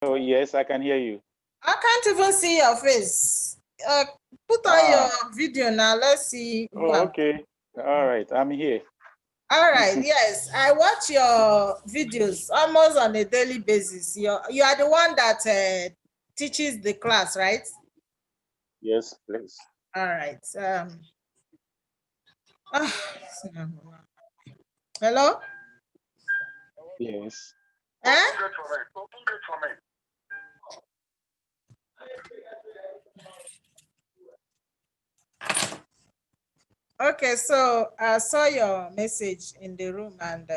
Oh, yes, I can hear you. I can't even see your face. Put on your video now. Let's see. Oh, okay. All right, I'm here. All right. Yes, I watch your videos almost on a daily basis. You are the one that teaches the class, right? Yes, please. All right. Hello? Yes. Eh? Okay, so I saw your message in the room and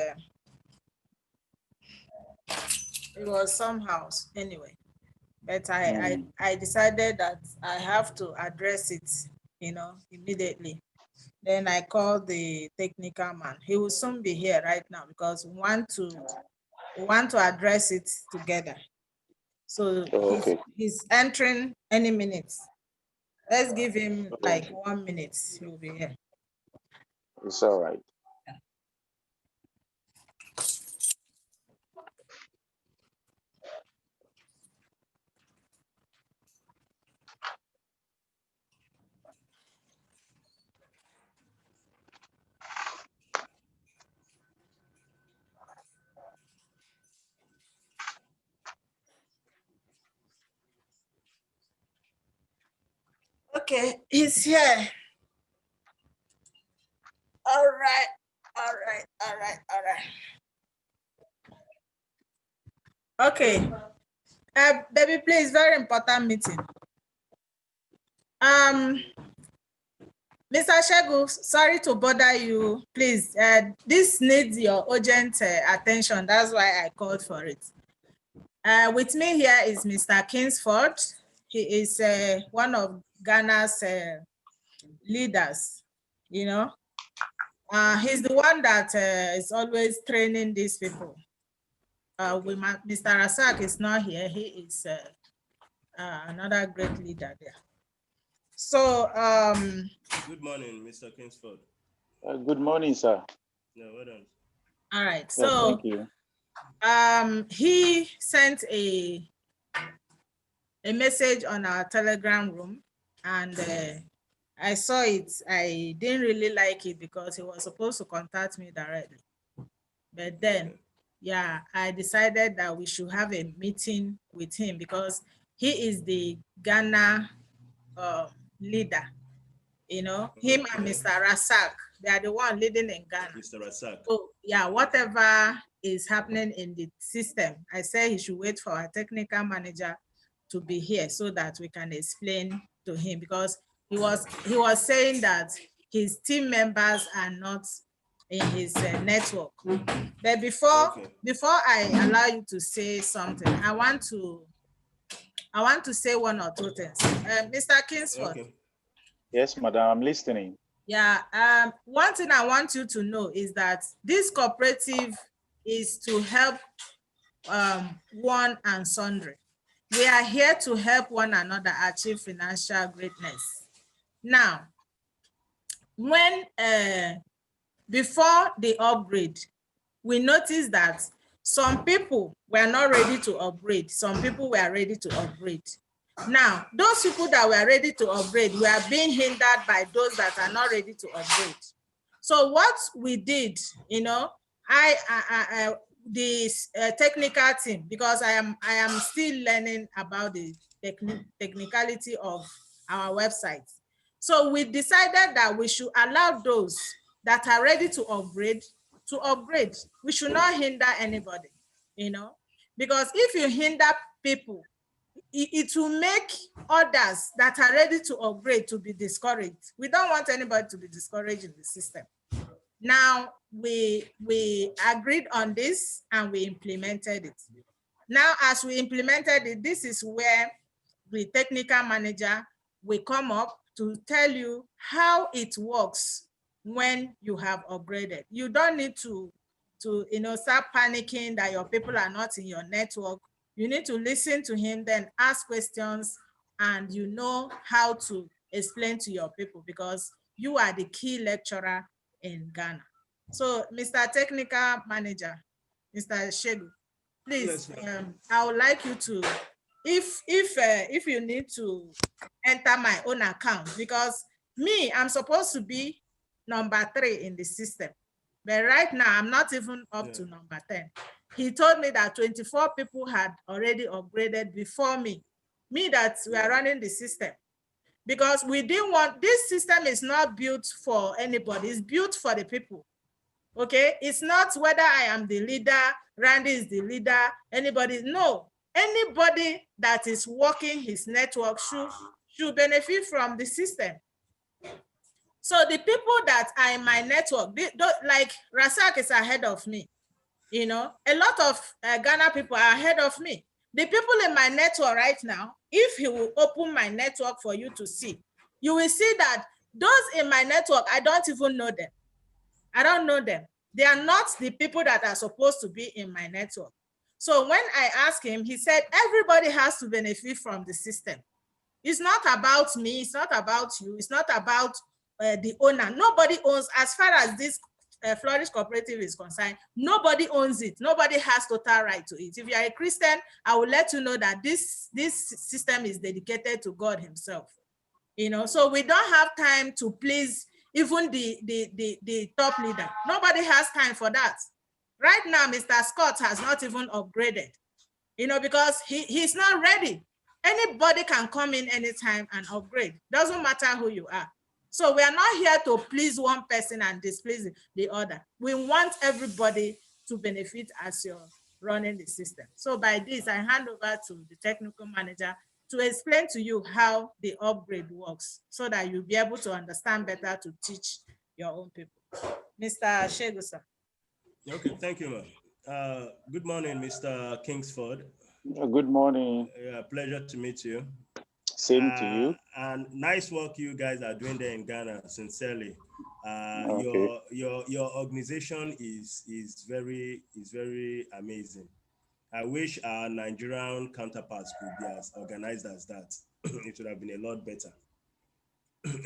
it was somehow anyway. But I decided that I have to address it, immediately. Then I called the technical man. He will soon be here right now because we want to address it together. So he's entering any minute. Let's give him like 1 minute. He'll be here. It's all right. Okay, he's here. All right. Okay. Baby, please, very important meeting. Mr. Shegu, sorry to bother you. Please, this needs your urgent attention. That's why I called for it. With me here is Mr. Kingsford. He is one of Ghana's leaders, He's the one that is always training these people. Mr. Rasak is not here. He is another great leader there. So, good morning, Mr. Kingsford. Good morning, sir. No, well done. All right. So, thank you. He sent a message on our Telegram room, and I saw it. I didn't really like it because he was supposed to contact me directly. But then, yeah, I decided that we should have a meeting with him because he is the Ghana leader. Him and Mr. Rasak, they are the one leading in Ghana. Mr. Rasak. So, yeah, whatever is happening in the system, I said he should wait for our technical manager to be here so that we can explain to him, because he was saying that his team members are not in his network. But before I allow you to say something, I want to say one or two things. Mr. Kingsford. Okay. Yes, madam, I'm listening. Yeah, one thing I want you to know is that this cooperative is to help one and sundry. We are here to help one another achieve financial greatness. Now, when before the upgrade, we noticed that some people were not ready to upgrade. Some people were ready to upgrade. Now, those people that were ready to upgrade were being hindered by those that are not ready to upgrade. So what we did, the technical team, because I am still learning about the technicality of our website. So we decided that we should allow those that are ready to upgrade. We should not hinder anybody, because if you hinder people, it will make others that are ready to upgrade to be discouraged. We don't want anybody to be discouraged in the system. Now, we agreed on this and we implemented it. Now, as we implemented it, this is where the technical manager will come up to tell you how it works when you have upgraded. You don't need to start panicking that your people are not in your network. You need to listen to him, then ask questions, and you know how to explain to your people, because you are the key lecturer in Ghana. So, Mr. Technical Manager, Mr. Shegu, please, Yes, I would like you to, if you need to enter my own account, because me, I'm supposed to be number 3 in the system, but right now I'm not even up to number 10. He told me that 24 people had already upgraded before me that we are running the system, because we didn't want, this system is not built for anybody, it's built for the people. Okay, it's not whether I am the leader, Randy is the leader, anybody. No, anybody that is working his network should benefit from the system. So the people that are in my network, like Rasak is ahead of me. You know, a lot of Ghana people are ahead of me. The people in my network right now, if he will open my network for you to see, you will see that those in my network, I don't even know them. I don't know them. They are not the people that are supposed to be in my network. So when I asked him, he said, everybody has to benefit from the system. It's not about me. It's not about you. It's not about the owner. Nobody owns, as far as this Flourish Cooperative is concerned, nobody owns it. Nobody has total right to it. If you are a Christian, I will let you know that this system is dedicated to God himself. You know, so we don't have time to please even the top leader. Nobody has time for that. Right now, Mr. Scott has not even upgraded, you know, because he's not ready. Anybody can come in anytime and upgrade. Doesn't matter who you are. So we are not here to please one person and displease the other. We want everybody to benefit as you're running the system. So by this, I hand over to the technical manager to explain to you how the upgrade works so that you'll be able to understand better to teach your own people. Mr. Shegusa. Okay, thank you, ma'am. Good morning, Mr. Kingsford. Good morning. Pleasure to meet you. Same to you. And nice work you guys are doing there in Ghana, sincerely. Okay. Your organization is very amazing. I wish our Nigerian counterparts could be as organized as that. It would have been a lot better.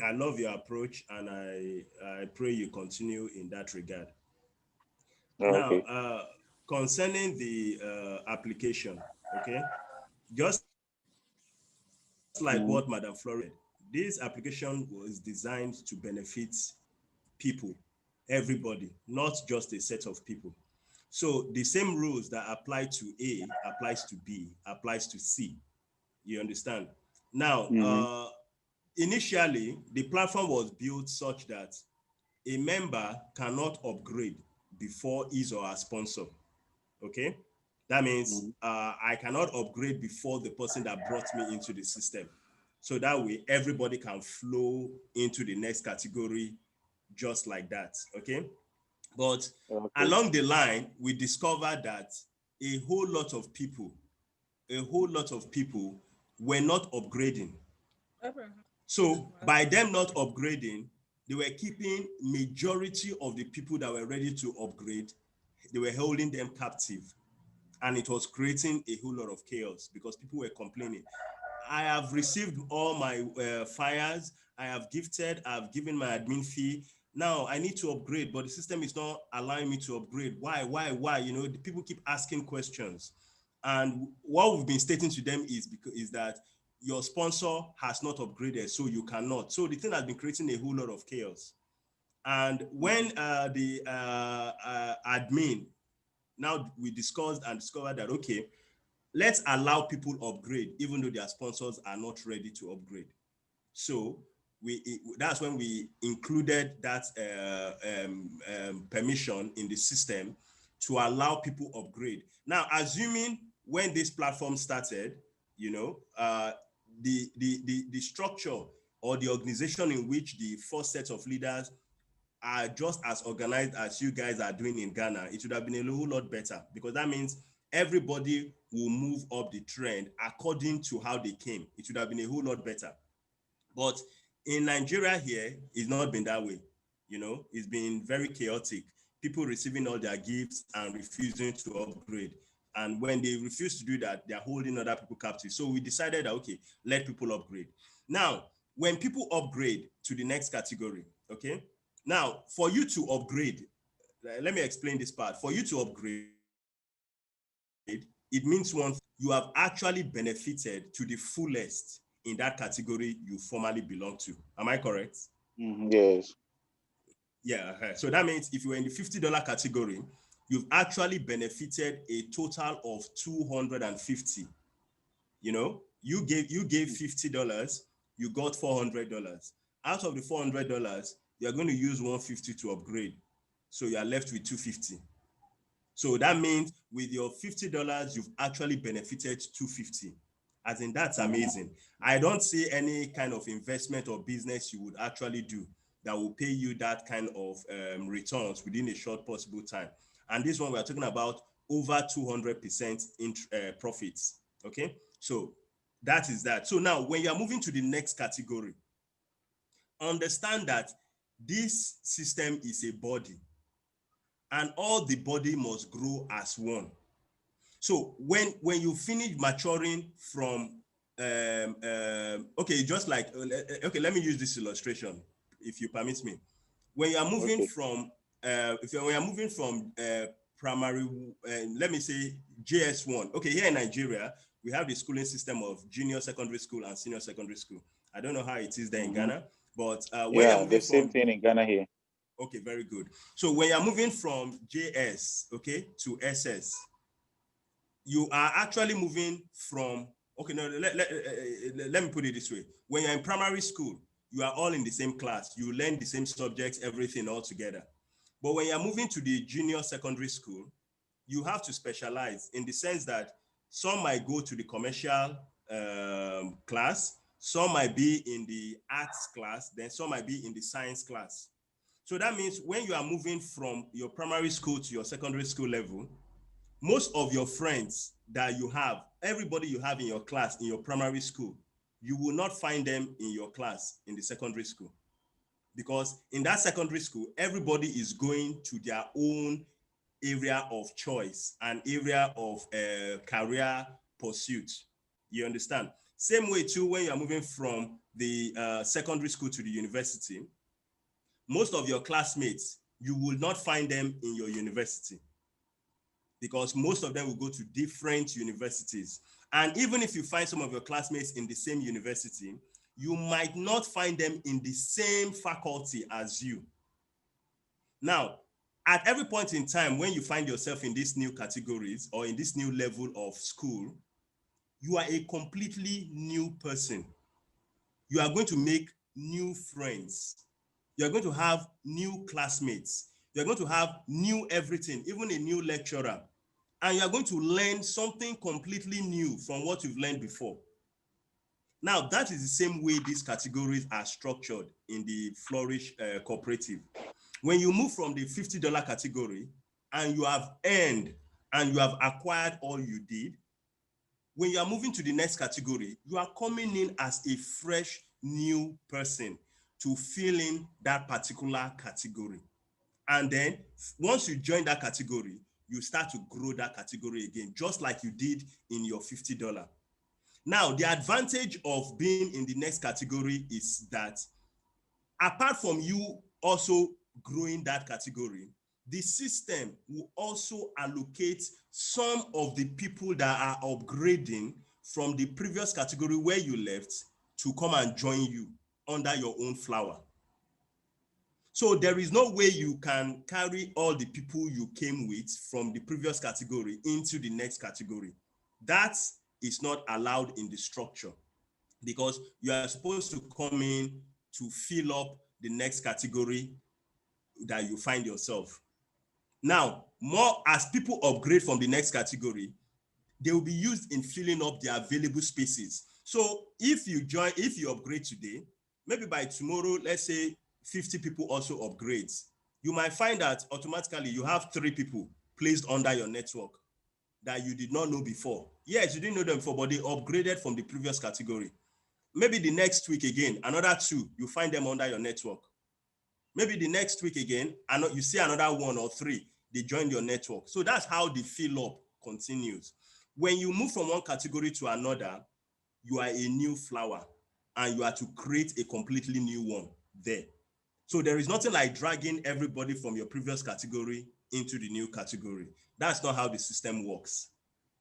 I love your approach, and I pray you continue in that regard. Now, Okay. concerning the application, okay, just like Mm, what Madam Flores, this application was designed to benefit people, everybody, not just a set of people. So the same rules that apply to A applies to B, applies to C. You understand? Now, mhm, initially, the platform was built such that a member cannot upgrade before his or her sponsor. Okay? That means mhm. I cannot upgrade before the person that brought me into the system. So that way, everybody can flow into the next category just like that. Okay? But Okay. along the line, we discovered that a whole lot of people, were not upgrading. So by them not upgrading, they were keeping majority of the people that were ready to upgrade, they were holding them captive. And it was creating a whole lot of chaos because people were complaining. I have received all my fires. I have gifted. I've given my admin fee. Now I need to upgrade, but the system is not allowing me to upgrade. Why? You know, the people keep asking questions. And what we've been stating to them is that your sponsor has not upgraded, so you cannot. So the thing has been creating a whole lot of chaos. And when the admin, now we discussed and discovered that, okay, let's allow people upgrade even though their sponsors are not ready to upgrade. So that's when we included that permission in the system to allow people upgrade. Now, assuming when this platform started, you know, the structure or the organization in which the first set of leaders are just as organized as you guys are doing in Ghana, it would have been a whole lot better, because that means everybody will move up the trend according to how they came. It would have been a whole lot better. But in Nigeria here, it's not been that way. You know, it's been very chaotic. People receiving all their gifts and refusing to upgrade. And when they refuse to do that, they're holding other people captive. So we decided that, okay, let people upgrade. Now, when people upgrade to the next category, okay, now for you to upgrade, let me explain this part. For you to upgrade, it means you have actually benefited to the fullest in that category you formerly belong to. Am I correct? Yes. Yeah. So that means if you were in the $50 category, you've actually benefited a total of $250. You know, you gave $50, you got $400. Out of the $400, you're going to use $150 to upgrade. So you are left with $250. So that means with your $50, you've actually benefited $250. As in, that's amazing. I don't see any kind of investment or business you would actually do that will pay you that kind of returns within a short possible time. And this one, we're talking about over 200% in profits. Okay, so that is that. So now, when you're moving to the next category, understand that this system is a body, and all the body must grow as one. So when you finish maturing from okay, just like okay, let me use this illustration, if you permit me. When you are moving from when you are moving from primary, let me say JS1. Okay, here in Nigeria, we have the schooling system of junior secondary school and senior secondary school. I don't know how it is there in Ghana, but when you're moving the same thing in Ghana here. Okay, very good. So when you're moving from JS, okay, to SS, you are actually moving from, okay, no, let me put it this way. When you're in primary school, you are all in the same class. You learn the same subjects, everything all together. But when you're moving to the junior secondary school, you have to specialize in the sense that some might go to the commercial class, some might be in the arts class, then some might be in the science class. So that means when you are moving from your primary school to your secondary school level, most of your friends that you have, everybody you have in your class, in your primary school, you will not find them in your class in the secondary school. Because in that secondary school, everybody is going to their own area of choice, an area of career pursuit. You understand? Same way too, when you're moving from the secondary school to the university, most of your classmates, you will not find them in your university because most of them will go to different universities. And even if you find some of your classmates in the same university, you might not find them in the same faculty as you. Now, at every point in time, when you find yourself in these new categories or in this new level of school, you are a completely new person. You are going to make new friends. You are going to have new classmates. You are going to have new everything, even a new lecturer. And you are going to learn something completely new from what you've learned before. Now, that is the same way these categories are structured in the Flourish Cooperative. When you move from the $50 category and you have earned and you have acquired all you did, when you are moving to the next category, you are coming in as a fresh new person to fill in that particular category. And then once you join that category, you start to grow that category again, just like you did in your $50. Now, the advantage of being in the next category is that apart from you also growing that category, the system will also allocate some of the people that are upgrading from the previous category where you left to come and join you under your own flower. So there is no way you can carry all the people you came with from the previous category into the next category. That is not allowed in the structure because you are supposed to come in to fill up the next category that you find yourself. Now, more as people upgrade from the next category, they will be used in filling up the available spaces. So if you upgrade today, maybe by tomorrow, let's say 50 people also upgrade, you might find that automatically you have 3 people placed under your network that you did not know before. Yes, you didn't know them before, but they upgraded from the previous category. Maybe the next week again, another 2, you find them under your network. Maybe the next week again, you see another 1 or 3, they join your network. So that's how the fill up continues. When you move from one category to another, you are a new flower and you are to create a completely new one there. So there is nothing like dragging everybody from your previous category into the new category. That's not how the system works.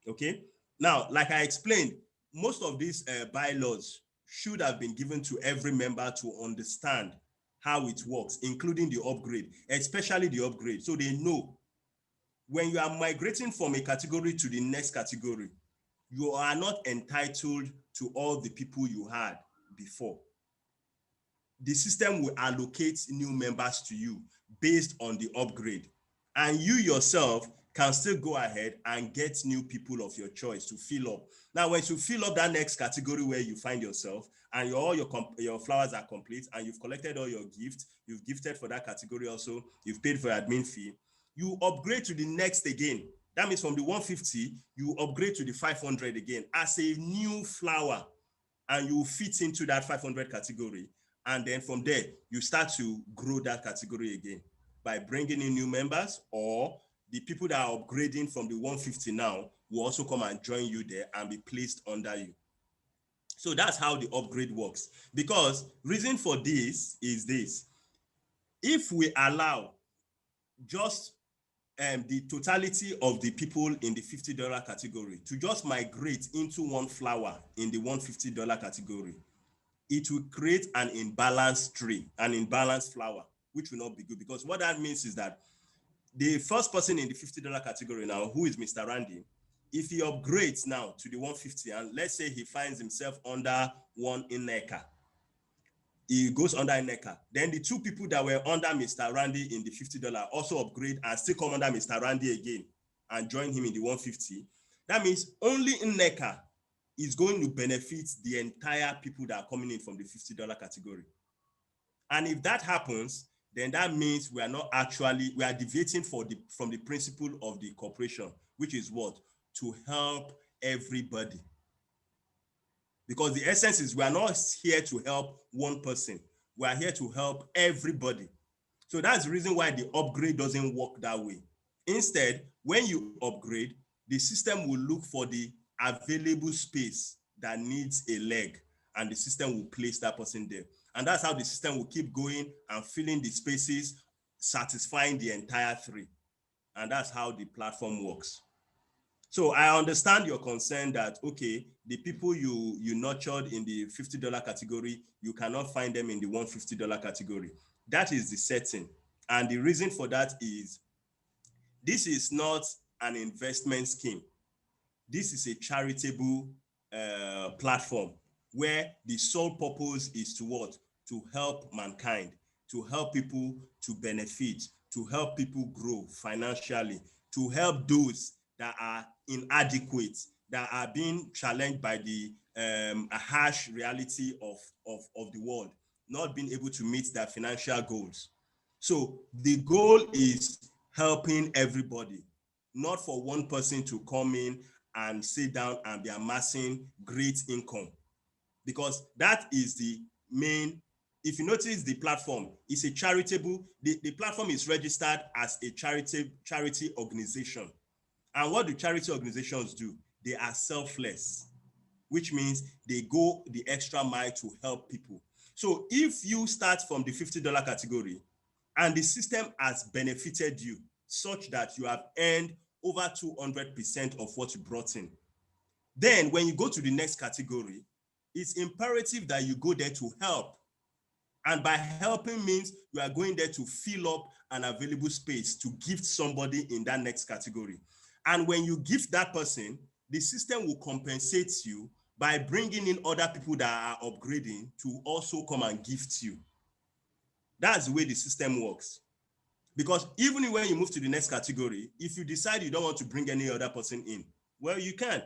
Okay. Now, like I explained, most of these bylaws should have been given to every member to understand how it works, including the upgrade, especially the upgrade. So they know when you are migrating from a category to the next category, you are not entitled to all the people you had before. The system will allocate new members to you based on the upgrade. And you yourself can still go ahead and get new people of your choice to fill up. Now, once you fill up that next category where you find yourself and all your flowers are complete and you've collected all your gifts, you've gifted for that category also, you've paid for your admin fee, you upgrade to the next again. That means from the 150, you upgrade to the 500 again as a new flower, and you fit into that 500 category. And then from there, you start to grow that category again by bringing in new members, or the people that are upgrading from the 150 now will also come and join you there and be placed under you. So that's how the upgrade works. Because reason for this is this: if we allow just the totality of the people in the $50 category to just migrate into one flower in the $150 category, it will create an imbalanced tree, an imbalanced flower, which will not be good. Because what that means is that the first person in the $50 category now, who is Mr. Randy, if he upgrades now to the 150, and let's say he finds himself under one Ineka, he goes under Ineka, then the two people that were under Mr. Randy in the $50 also upgrade and still come under Mr. Randy again and join him in the 150. That means only Ineka is going to benefit the entire people that are coming in from the $50 category. And if that happens, then that means we are deviating from the principle of the corporation, which is what? To help everybody. Because the essence is we are not here to help one person. We are here to help everybody. So that's the reason why the upgrade doesn't work that way. Instead, when you upgrade, the system will look for the available space that needs a leg, and the system will place that person there. And that's how the system will keep going and filling the spaces, satisfying the entire three. And that's how the platform works. So I understand your concern that, okay, the people you nurtured in the $50 category, you cannot find them in the $150 category. That is the setting. And the reason for that is this is not an investment scheme. This is a charitable platform where the sole purpose is to what? To help mankind, to help people to benefit, to help people grow financially, to help those that are inadequate, that are being challenged by the harsh reality of the world, not being able to meet their financial goals. So the goal is helping everybody, not for one person to come in and sit down and be amassing great income. Because that is the main, if you notice the platform, it's a charitable, the platform is registered as a charity organization. And what do charity organizations do? They are selfless, which means they go the extra mile to help people. So if you start from the $50 category and the system has benefited you such that you have earned over 200% of what you brought in, then when you go to the next category, it's imperative that you go there to help. And by helping means you are going there to fill up an available space to gift somebody in that next category. And when you gift that person, the system will compensate you by bringing in other people that are upgrading to also come and gift you. That's the way the system works. Because even when you move to the next category, if you decide you don't want to bring any other person in, well, you can.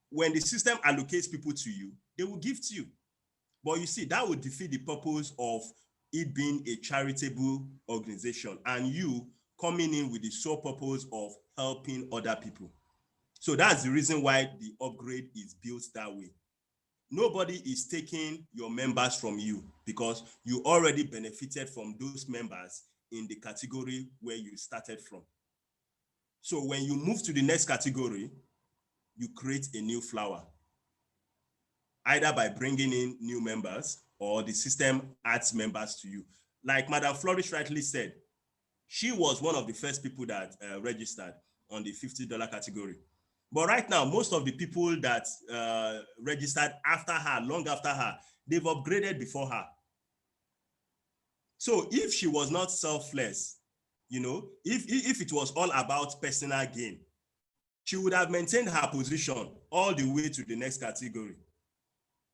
When the system allocates people to you, they will gift you. But you see, that would defeat the purpose of it being a charitable organization and you coming in with the sole purpose of helping other people. So that's the reason why the upgrade is built that way. Nobody is taking your members from you because you already benefited from those members in the category where you started from. So when you move to the next category, you create a new flower, either by bringing in new members or the system adds members to you. Like Madam Flourish rightly said, she was one of the first people that registered on the $50 category. But right now, most of the people that registered after her, long after her, they've upgraded before her. So if she was not selfless, you know, if it was all about personal gain, she would have maintained her position all the way to the next category.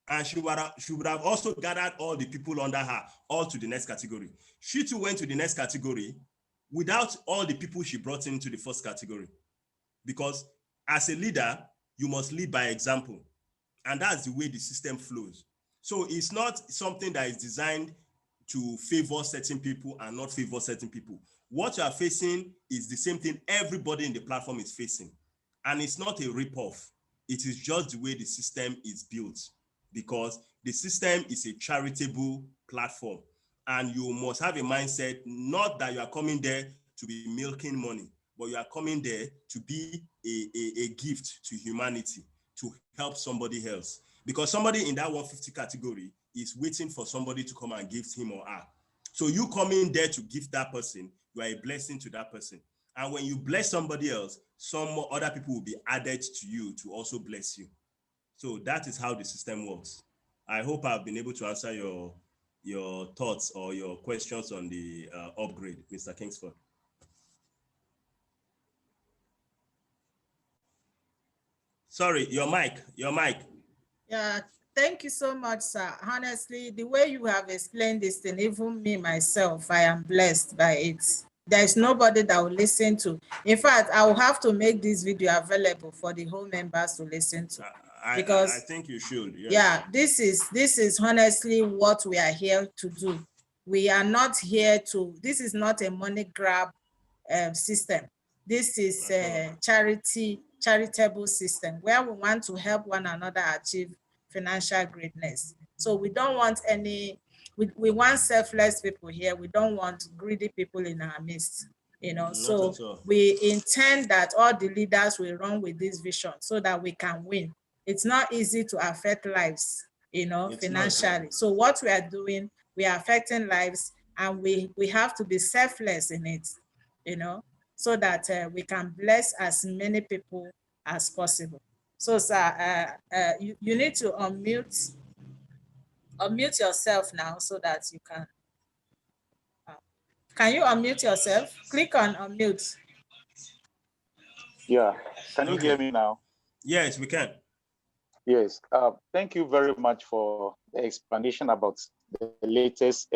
And she would have also gathered all the people under her, all to the next category. She too went to the next category without all the people she brought into the first category. Because as a leader, you must lead by example. And that's the way the system flows. So it's not something that is designed to favor certain people and not favor certain people. What you are facing is the same thing everybody in the platform is facing. And it's not a rip-off. It is just the way the system is built, because the system is a charitable platform. And you must have a mindset, not that you are coming there to be milking money, but you are coming there to be a gift to humanity, to help somebody else. Because somebody in that 150 category is waiting for somebody to come and gift him or her. So you coming there to gift that person, you are a blessing to that person. And when you bless somebody else, some other people will be added to you to also bless you. So that is how the system works. I hope I've been able to answer your thoughts or your questions on the upgrade, Mr. Kingsford. Sorry, your mic. Yeah, thank you so much, sir. Honestly, the way you have explained this thing, even me, myself, I am blessed by it. There's nobody that will listen to. In fact, I will have to make this video available for the whole members to listen to. Because I think you should. Yes. Yeah, this is honestly what we are here to do. We are not here to, this is not a money grab system. This is a charitable system where we want to help one another achieve financial greatness. So we don't want any, we want selfless people here. We don't want greedy people in our midst, you know. So we intend that all the leaders will run with this vision so that we can win. It's not easy to affect lives, you know, financially. So what we are doing, we are affecting lives, and we have to be selfless in it, you know, so that we can bless as many people as possible. So, sir, you need to unmute yourself now so that you can you unmute yourself? Click on unmute. Yeah, can you hear me now? Yes, we can. Yes, thank you very much for the explanation about the latest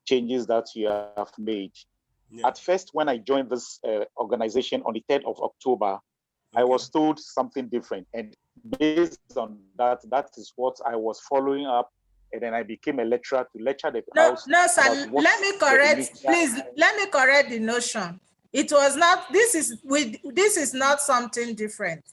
changes that you have made. Yeah. At first, when I joined this organization on the 3rd of October, I was told something different. And based on that, that is what I was following up. And then I became a lecturer to lecture the house. No, sir, let me correct, please, let me correct the notion. It was not, this is not something different.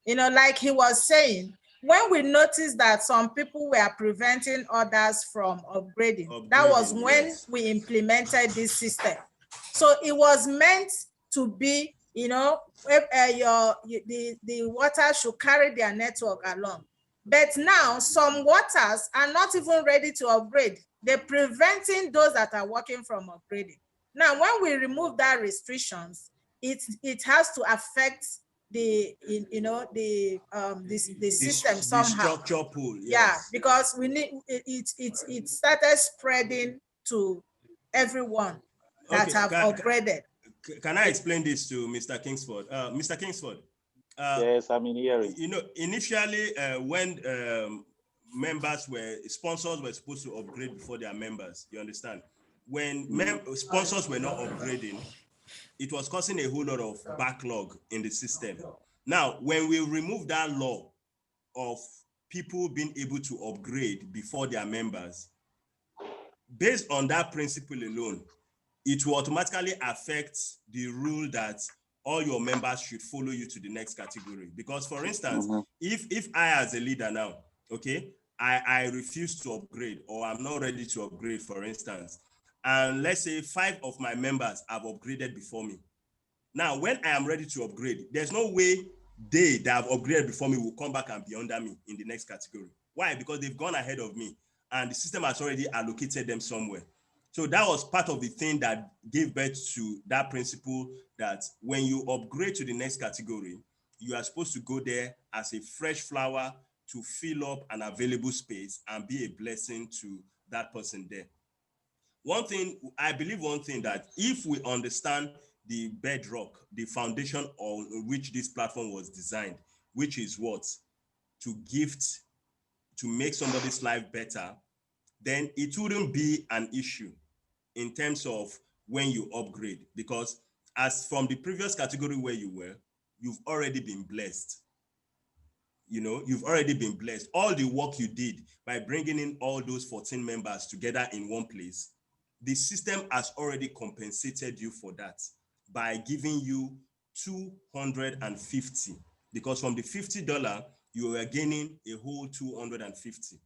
You know, like he was saying, when we noticed that some people were preventing others from upgrading, that was when we implemented this system. So it was meant to be, you know, the water should carry their network along. But now some waters are not even ready to upgrade. They're preventing those that are working from upgrading. Now, when we remove that restrictions, it has to affect the system somehow. The structure pool. Yes. Yeah, because we need it started spreading to everyone that have upgraded. Can I explain this to Mr. Kingsford? Mr. Kingsford. Yes, I mean, hearing. You know, initially when sponsors were supposed to upgrade before their members, you understand? When sponsors were not upgrading, it was causing a whole lot of backlog in the system. Now, when we remove that law of people being able to upgrade before their members, based on that principle alone, it will automatically affect the rule that all your members should follow you to the next category. Because for instance, if I as a leader now, okay, I refuse to upgrade, or I'm not ready to upgrade, for instance, and let's say 5 of my members have upgraded before me. Now, when I am ready to upgrade, there's no way they that have upgraded before me will come back and be under me in the next category. Why? Because they've gone ahead of me and the system has already allocated them somewhere. So that was part of the thing that gave birth to that principle that when you upgrade to the next category, you are supposed to go there as a fresh flower to fill up an available space and be a blessing to that person there. I believe that if we understand the bedrock, the foundation on which this platform was designed, which is what? To gift, to make somebody's life better, then it wouldn't be an issue in terms of when you upgrade, because as from the previous category where you were, you've already been blessed. You've already been blessed. All the work you did by bringing in all those 14 members together in one place, the system has already compensated you for that by giving you 250, because from the $50, you were gaining a whole 250.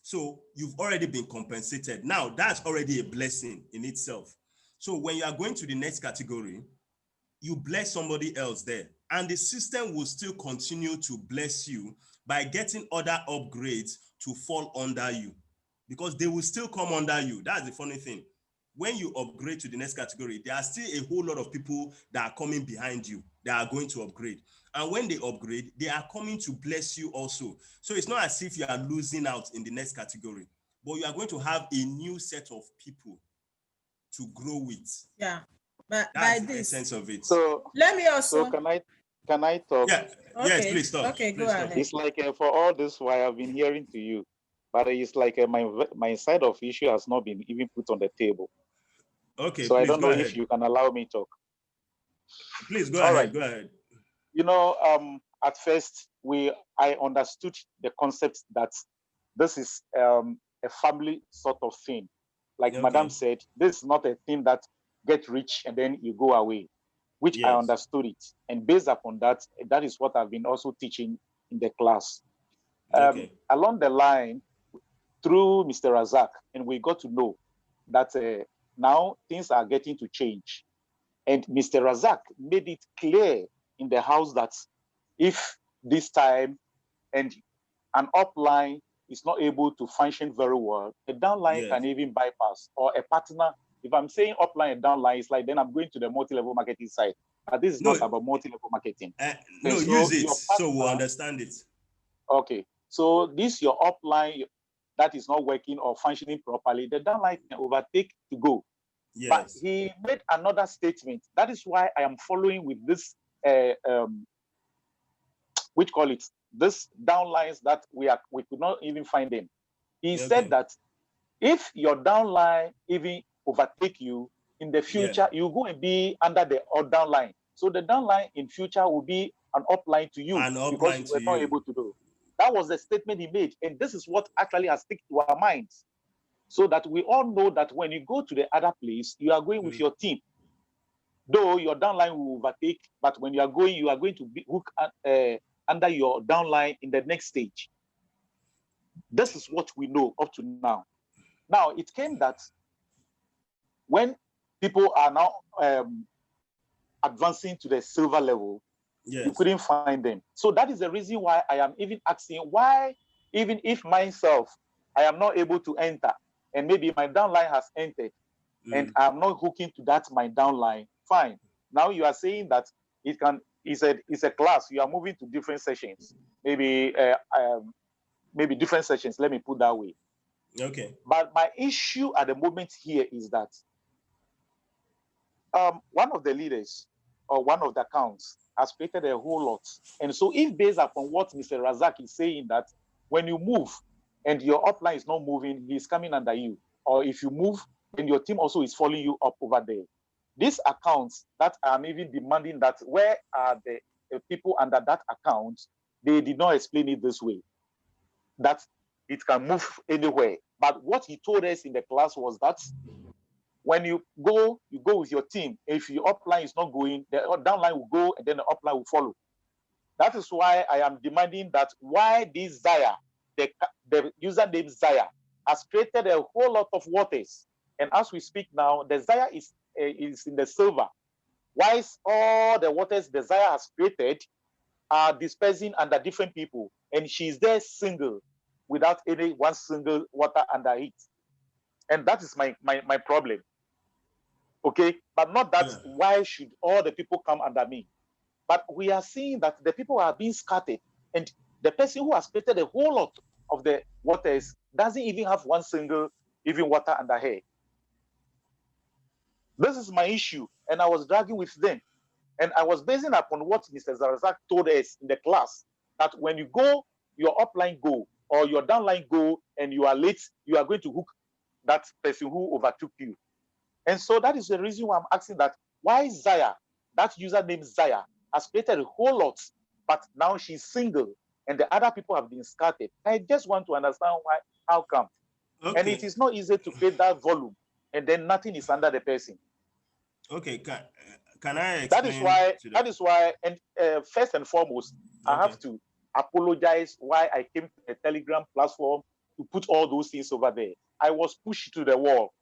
So you've already been compensated. Now, that's already a blessing in itself. So when you are going to the next category, you bless somebody else there, and the system will still continue to bless you by getting other upgrades to fall under you, because they will still come under you. That's the funny thing. When you upgrade to the next category, there are still a whole lot of people that are coming behind you that are going to upgrade. And when they upgrade, they are coming to bless you also. So it's not as if you are losing out in the next category, but you are going to have a new set of people to grow with. Yeah. But that's by the this essence of it. So let me also. so can I talk? Yeah. Okay. Yes, please talk. Okay, please go talk. ahead. It's like for all this while I've been hearing to you, but it's like my side of issue has not been even put on the table. Okay, so please I don't go know ahead. if you can allow me talk. Please go All ahead. right. Go ahead. At first I understood the concept that this is a family sort of thing. Like Okay. Madam said, this is not a thing that get rich and then you go away, which I Yes. understood it. And based upon that, that is what I've been also teaching in the class. Okay. Along the line, through Mr. Razak, and we got to know that now things are getting to change. And Mr. Razak made it clear in the house that if this time and an upline is not able to function very well, a downline Yes. can even bypass, or a partner. If I'm saying upline and downline, it's like then I'm going to the multi-level marketing side. But this is not about multi-level marketing. No, so use it your so we'll partner- understand it. Okay. So this your upline that is not working or functioning properly, the downline can overtake to go. But Yes. he made another statement. That is why I am following with this, which call it, this downlines that we could not even find them. He Okay. said that if your downline even overtake you in the future, you go and be under the downline. So the downline in future will be an upline to you because you were not able to do. That was the statement he made. And this is what actually has stuck to our minds. So that we all know that when you go to the other place, you are going with your team. Though your downline will overtake, but when you are going to be hook under your downline in the next stage. This is what we know up to now. Now, it came that when people are now advancing to the silver level, you couldn't find them. So that is the reason why I am even asking why, even if myself, I am not able to enter, and maybe my downline has entered, and I'm not hooking to that my downline, fine. Now you are saying that it's a class, you are moving to different sessions, maybe different sessions, let me put that way. Okay. But my issue at the moment here is that one of the leaders or one of the accounts has created a whole lot. And so if based upon what Mr. Razak is saying, that when you move and your upline is not moving, he's coming under you. Or if you move, then your team also is following you up over there. These accounts that I'm even demanding that where are the people under that account, they did not explain it this way, that it can move anywhere. But what he told us in the class was that when you go with your team. If your upline is not going, the downline will go and then the upline will follow. That is why I am demanding that why this Zaya, the username Zaya, has created a whole lot of waters. And as we speak now, the Zaya is in the silver. Why all the waters the Zaya has created are dispersing under different people, and she's there single, without any one single water under it. And that is my problem. Okay, but not that why should all the people come under me? But we are seeing that the people are being scattered, and the person who has created a whole lot of the waters doesn't even have one single even water under her. This is my issue, and I was dragging with them. And I was basing upon what Mr. Zarazak told us in the class, that when you go, your upline go, or your downline go, and you are late, you are going to hook that person who overtook you. And so that is the reason why I'm asking that, why Zaya, that username Zaya, has created a whole lot, but now she's single, and the other people have been scattered. I just want to understand why, how come? Okay. And it is not easy to create that volume, and then nothing is under the person. Okay, can I explain? That is why, and first and foremost, okay, I have to apologize why I came to the Telegram platform to put all those things over there. I was pushed to the wall.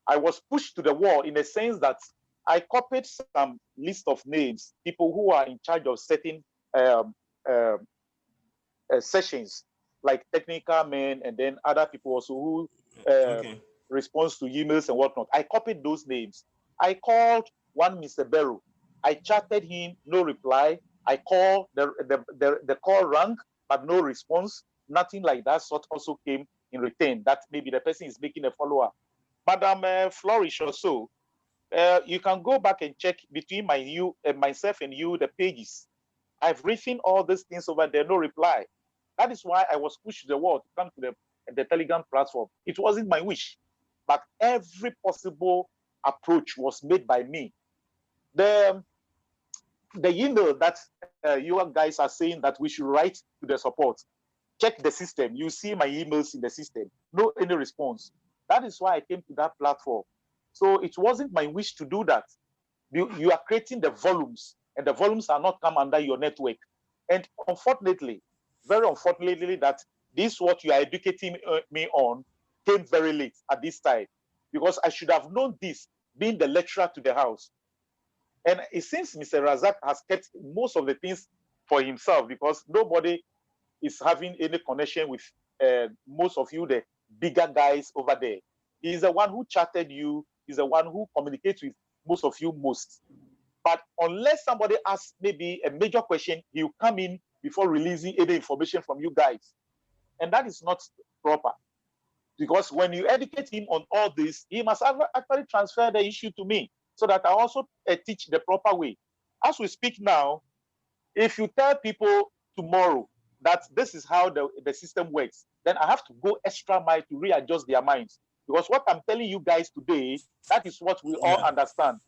I was pushed to the wall in the sense that I copied some list of names, people who are in charge of certain sessions, like technical men, and then other people also who respond to emails and whatnot. I copied those names. I called one Mr. Beru. I chatted him, no reply. I called, the call rang, but no response. Nothing like that sort also came in return, that maybe the person is making a follow-up. Madam Flourish or so, you can go back and check between myself and you, the pages. I've written all these things over there, no reply. That is why I was pushed to the wall to come to the Telegram platform. It wasn't my wish, but every possible approach was made by me. The email that you guys are saying that we should write to the support, check the system. You see my emails in the system, no any response. That is why I came to that platform. So it wasn't my wish to do that. You are creating the volumes, and the volumes are not come under your network. And unfortunately, very unfortunately, that this what you are educating me on came very late at this time, because I should have known this being the lecturer to the house. And it seems Mr. Razak has kept most of the things for himself, because nobody is having any connection with most of you, the bigger guys over there. He's the one who chatted you. He's the one who communicates with most of you most. But unless somebody asks maybe a major question, he'll come in before releasing any information from you guys. And that is not proper. Because when you educate him on all this, he must actually transfer the issue to me, so that I also teach the proper way. As we speak now, if you tell people tomorrow that this is how the system works, then I have to go extra mile to readjust their minds. Because what I'm telling you guys today, that is what we all understand.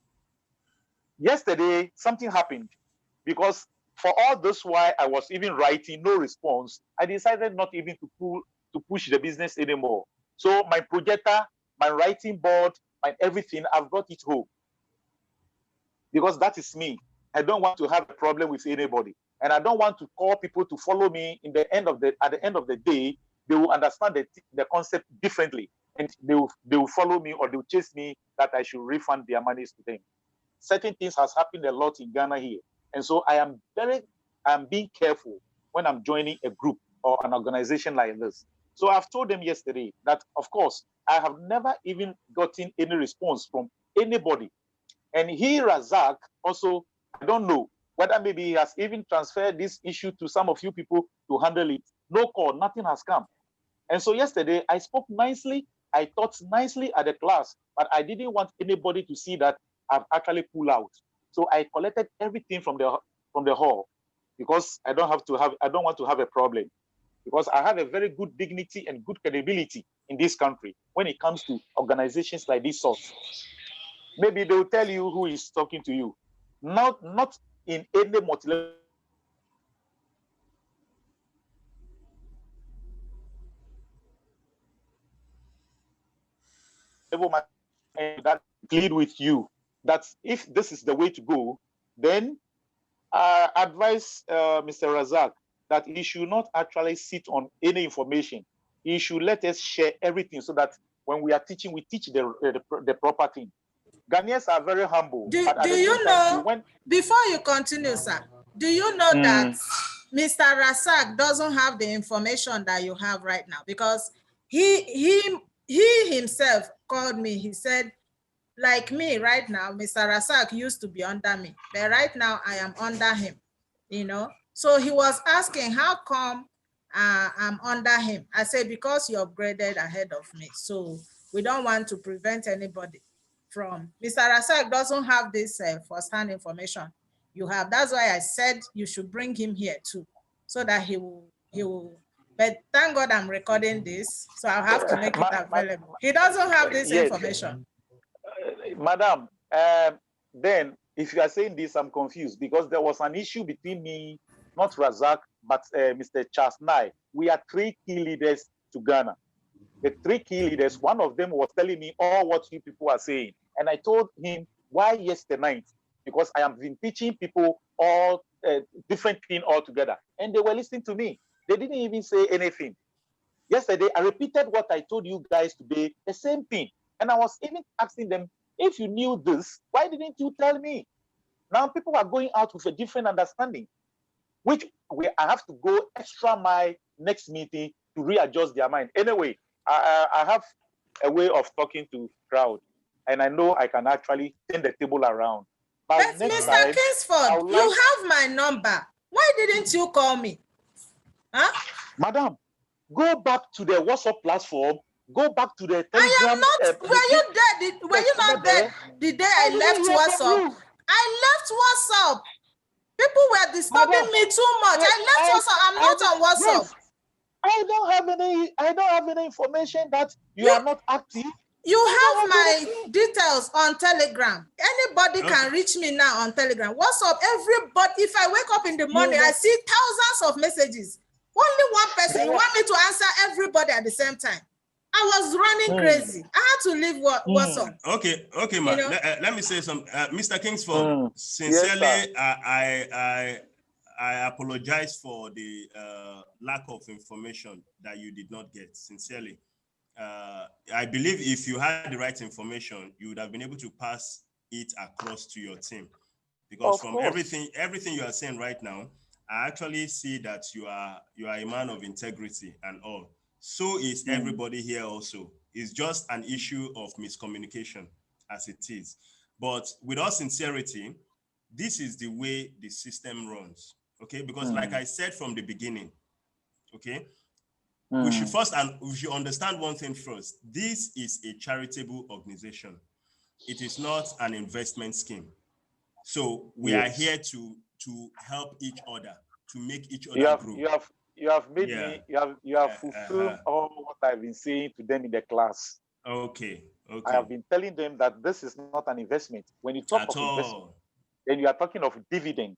Yesterday, something happened, because for all this while I was even writing, no response, I decided not even to push the business anymore. So my projector, my writing board, my everything, I've got it home. Because that is me. I don't want to have a problem with anybody. And I don't want to call people to follow me at the end of the day. They will understand the concept differently. And they will follow me, or they will chase me that I should refund their monies to them. Certain things has happened a lot in Ghana here. And so I'm being careful when I'm joining a group or an organization like this. So I've told them yesterday that, of course, I have never even gotten any response from anybody. And he, Razak, also, I don't know whether maybe he has even transferred this issue to some of you people to handle it. No call, nothing has come. And so yesterday, I spoke nicely, I taught nicely at the class, but I didn't want anybody to see that I've actually pulled out. So I collected everything from the hall, because I don't want to have a problem, because I have a very good dignity and good credibility in this country when it comes to organizations like this sort. Maybe they will tell you who is talking to you, not in any multi-level. That plead with you that if this is the way to go, then I advise Mr. Razak that he should not actually sit on any information. He should let us share everything, so that when we are teaching, we teach the proper thing. Ghanaians are very humble. Do you know, before you continue, sir, do you know that Mr. Razak doesn't have the information that you have right now? Because he himself called me. He said, like me right now, Mr. Rasak used to be under me, but right now I am under him, you know. So he was asking, how come I'm under him? I said, because you upgraded ahead of me. So we don't want to prevent anybody from, Mr. Rasak doesn't have this first-hand information you have. That's why I said you should bring him here too, so that he will, but thank God I'm recording this, so I'll have to make it available. He doesn't have this information. Madam, then if you are saying this, I'm confused, because there was an issue between me, not Razak, but Mr. Charles Nye. We are 3 key leaders to Ghana. The 3 key leaders, one of them was telling me all what you people are saying. And I told him, why yesterday night? Because I have been teaching people all different things altogether. And they were listening to me. They didn't even say anything. Yesterday, I repeated what I told you guys today, the same thing. And I was even asking them, if you knew this, why didn't you tell me? Now people are going out with a different understanding, which I have to go extra mile next meeting to readjust their mind. Anyway, I have a way of talking to crowd, and I know I can actually turn the table around. But Mr. Kingsford, you have my number. Why didn't you call me? Huh? Madam, go back to the WhatsApp platform. Go back to the Telegram. I am not. Were you there? Were you not there the day I left WhatsApp? I left WhatsApp. People were disturbing me too much. I left WhatsApp. I'm not on WhatsApp. Yes. I don't have any information that you are not active. You have my details on Telegram. Anybody can reach me now on Telegram. WhatsApp, everybody. If I wake up in the morning, I see thousands of messages. Only one person. You want me to answer everybody at the same time? I was running crazy. I had to leave WhatsApp. Okay, man. Let me say something. Mr. Kingsford, sincerely, yes, I apologize for the lack of information that you did not get. Sincerely, I believe if you had the right information, you would have been able to pass it across to your team. Because from everything you are saying right now, I actually see that you are a man of integrity and all. So is everybody here also. It's just an issue of miscommunication as it is. But with all sincerity, this is the way the system runs, okay? Because like I said from the beginning, okay, we should understand one thing first. This is a charitable organization. It is not an investment scheme. So we are here to help each other, to make each other grow. You have made me, you have fulfilled all what I've been saying to them in the class. Okay. I have been telling them that this is not an investment. When you talk of investment, then you are talking of dividend.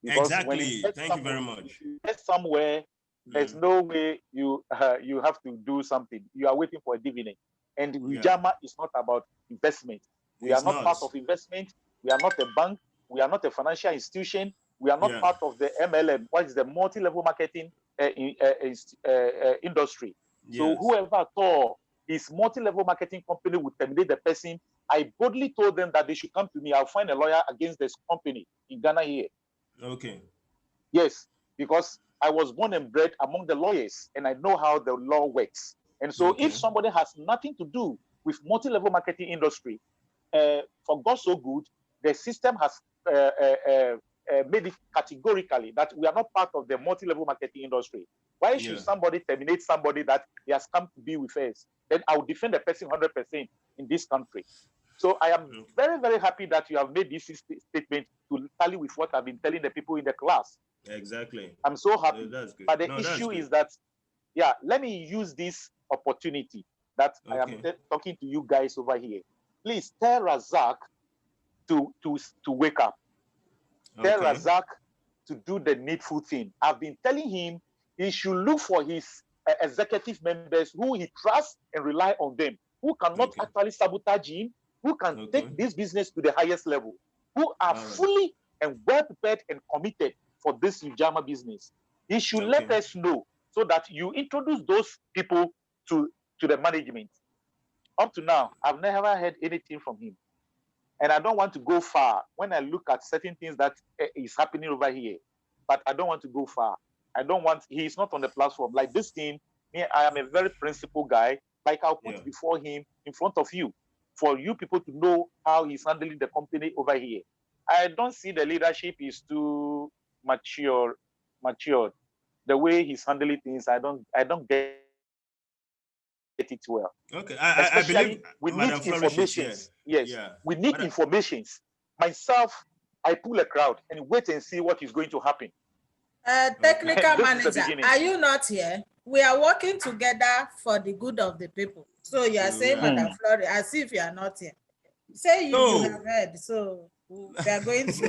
Because exactly. Thank you very much. If you get somewhere, there's no way you have to do something. You are waiting for a dividend. And Wijama is not about investment. We are not part of investment. We are not a bank. We are not a financial institution. We are not part of the MLM, what is the multi-level marketing industry. Yes. So whoever thought his multi-level marketing company would terminate the person, I boldly told them that they should come to me. I'll find a lawyer against this company in Ghana here. Okay. Yes, because I was born and bred among the lawyers and I know how the law works. And so if somebody has nothing to do with multi-level marketing industry, for God so good, the system has made it categorically that we are not part of the multi-level marketing industry. Why should somebody terminate somebody that he has come to be with us? Then I will defend the person 100% in this country. So I am very, very happy that you have made this statement to tally with what I've been telling the people in the class. Exactly. I'm so happy. But the issue is that, let me use this opportunity that I am talking to you guys over here. Please tell Razak to wake up. Tell Razak to do the needful thing. I've been telling him he should look for his executive members who he trusts and rely on them, who cannot actually sabotage him, who can take this business to the highest level, who are fully and well prepared and committed for this Ujama business. He should let us know so that you introduce those people to the management. Up to now, I've never heard anything from him. And I don't want to go far when I look at certain things that is happening over here. But I don't want to go far. He's not on the platform. Like this thing, I am a very principled guy. Like I'll put before him in front of you. for you people to know how he's handling the company over here. I don't see the leadership is too matured. The way he's handling things, I don't get it well. Okay, I Especially, believe we Madam need Flourish is here. informations. Yes, Yeah. we need Madam, informations. Myself, I pull a crowd and wait and see what is going to happen. Technical This is the manager, beginning. are you not here? We are working together for the good of the people. So you are saying, Madam Flori, as if you are not here. Say you have heard. So we are going to.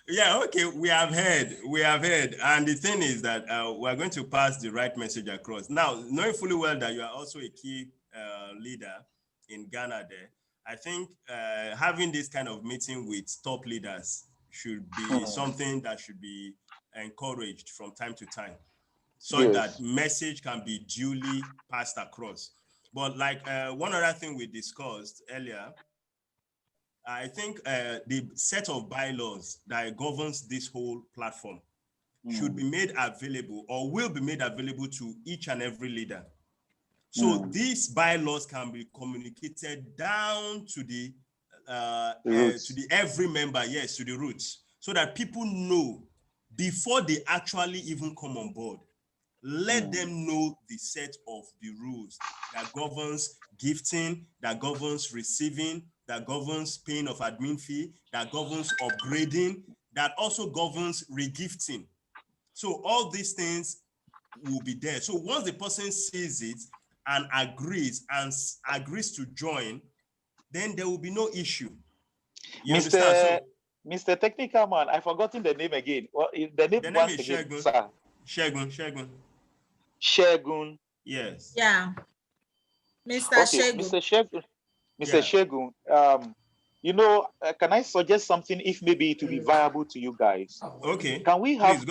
Yeah, okay, we have heard. And the thing is that we're going to pass the right message across. Now, knowing fully well that you are also a key leader in Ghana there, I think having this kind of meeting with top leaders should be something that should be encouraged from time to time, so that message can be duly passed across. But like one other thing we discussed earlier, I think the set of bylaws that governs this whole platform should be made available, or will be made available, to each and every leader. So these bylaws can be communicated down to the every member, yes, to the roots, so that people know before they actually even come on board. Let them know the set of the rules that governs gifting, that governs receiving, that governs paying of admin fee, that governs upgrading, that also governs regifting. So all these things will be there. So once the person sees it and agrees to join, then there will be no issue. You understand? So, Mr. Technical Man, I've forgotten the name again. Well, the name is again, Shegun. sir. Shegun. Yes. Yeah. Mr. Okay, Shegun. Mr. Shegun, can I suggest something, if maybe it will be viable to you guys? Okay. Can we have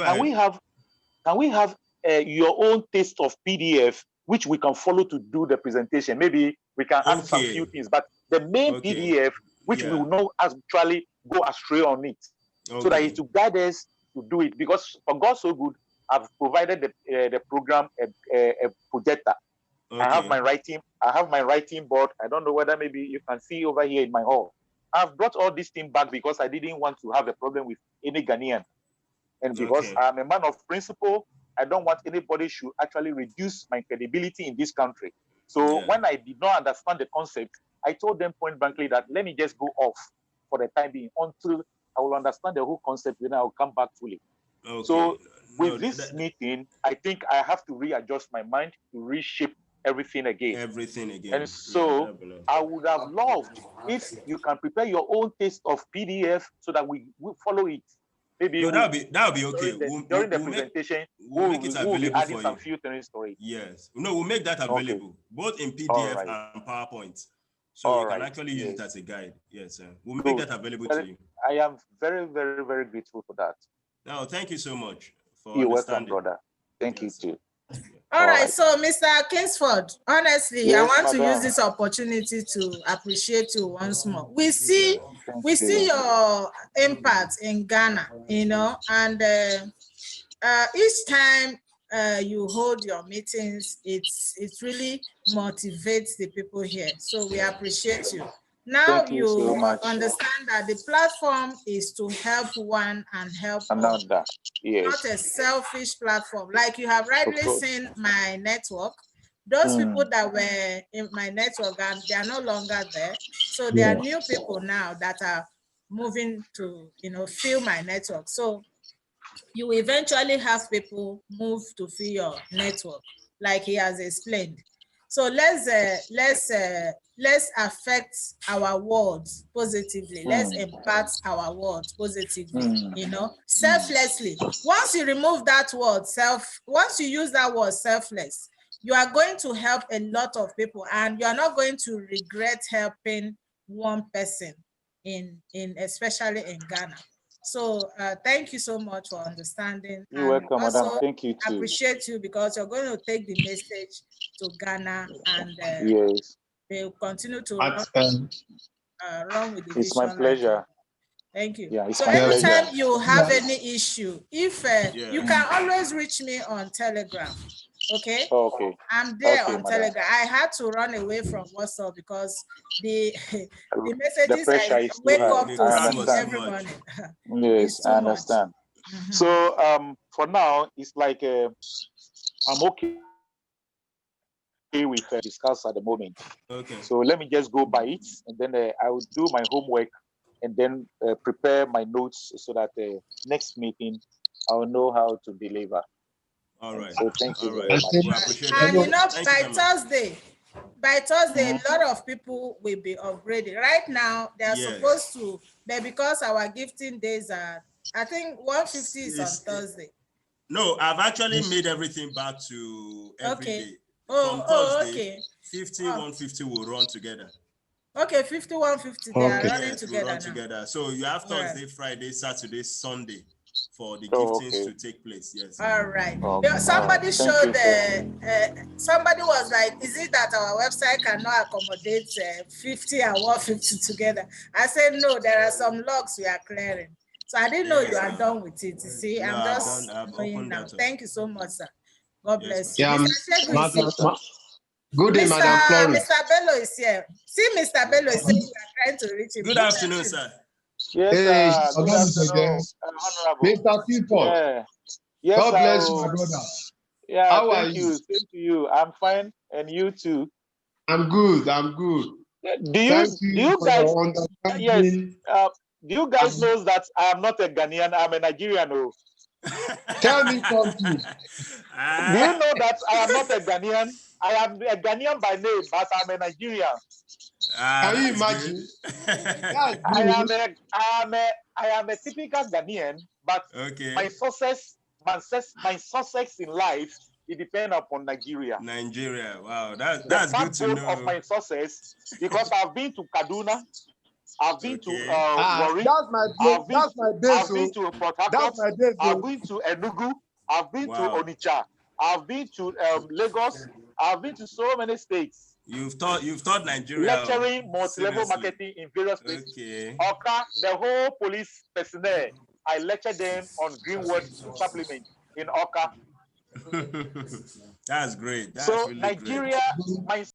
your own taste of PDF, which we can follow to do the presentation? Maybe we can add some few things, but the main PDF, which we will not actually go astray on it, so that it's to guide us to do it. Because for God so good, I've provided the program a projector. I have my writing board. I don't know whether maybe you can see over here in my hall. I've brought all this thing back because I didn't want to have a problem with any Ghanaian. And because I'm a man of principle, I don't want anybody should actually reduce my credibility in this country. So when I did not understand the concept, I told them point blankly that let me just go off for the time being until I will understand the whole concept, then I'll come back fully. So with this meeting, I think I have to readjust my mind to reshape everything again. And so I would have loved if you can prepare your own taste of PDF so that we will follow it. Maybe that'll be okay. During the presentation, we'll make it available for some few things for it. Yes. No, we'll make that available, both in PDF and PowerPoint. So you can actually use it as a guide. Yes, sir. We'll make that available to you. I am very, very, very grateful for that. No, thank you so much for You're welcome, brother. Thank you too. All right, so Mr. Kingsford, honestly, I want to use this opportunity to appreciate you once more. We see your impact in Ghana, and each time you hold your meetings, it really motivates the people here. So we appreciate you. Now you understand that the platform is to help one and help another. Not a selfish platform. Like you have rightly seen my network. Those people that were in my network, and they are no longer there. So there are new people now that are moving to, fill my network. So you eventually have people move to fill your network, like he has explained. So let's affect our words positively. Let's impact our words positively, selflessly. Once you remove that word once you use that word selfless, you are going to help a lot of people, and you are not going to regret helping one person especially in Ghana. So thank you so much for understanding. You're welcome, madam. Thank you too. Appreciate you because you're going to take the message to Ghana, and they'll continue to run with the vision. It's my pleasure. Thank you. Yeah, so anytime you have any issue, if you can always reach me on Telegram. Okay. Okay. I'm there Okay, on madam. Telegram. I had to run away from WhatsApp because the The messages pressure I is too wake high. up The to I crowd see was too understand. every much. morning. Yes, It's I too much. understand. Mhm. So for now, it's like I'm okay with discuss at the moment. Okay. So let me just go by it, and then I will do my homework, and then prepare my notes so that next meeting I'll know how to deliver. All right. So thank you All very right. much. We appreciate And that. you know, Thank you very much. by Thursday, Mhm. a lot of people will be upgraded. Right now, they are Yes. supposed to, but because our gifting days are, I think 150 is on Thursday. No, I've actually made everything back to every Okay. day. From Oh, Thursday, okay. 50, Oh, 150 will run together. okay, 51, 50, they are Okay. running Yes, we'll together run now. together. So you have All right. Thursday, Friday, Saturday, Sunday for the Oh, giftings okay. to take place. Yes. All right. Okay. All Somebody right. Thank showed, you, sir. somebody was like, is it that our website cannot accommodate 50 and 150 together? I said, no, there are some logs we are clearing. So I didn't know you Yes, are ma'am. done with it. You see, No, I'm just I've knowing opened now. that up. Thank you so much, sir. God Yes, bless ma'am. you. Yeah, Mr. Shegu is Madam, here. good day, Madam Flourish. Mr. Bello is here. See, Mr. Bello is saying you are trying to reach him. Good afternoon, sir. Yes, Hey, sir. Good afternoon, again. Honorable. Mr. Clifford, Yeah. Yes, God sir. bless you, my brother. Yeah, How are thank you? you. Same to you. I'm fine, and you too. I'm good. I'm good. Thank Do you you for guys? your Yes. understanding. Do you guys And know that I am not a Ghanaian? I'm a Nigerian. Oh. tell me something. Do you know that I am not a Ghanaian? I am a Ghanaian by name, but I'm a Nigerian. Can you That's good. imagine? That's I good. am a I am a I am a typical Ghanaian, but Okay. my success in life it depends upon Nigeria. Nigeria. Wow, The that's good to backbone of know. my success, because I've been to Kaduna, I've been to Okay. Warri, That's my base. I've been That's my base. I've been So to Port that's Harcourt, my base. I've been to Enugu, I've been to Wow. Onitsha, I've been to Lagos, I've been to so many states, You've taught Nigeria lecturing multi-level seriously. marketing in various places. Okay. Oka, the whole police personnel, I lectured them on Greenwood supplement in Oka. That's great. That's So really great. Nigeria, my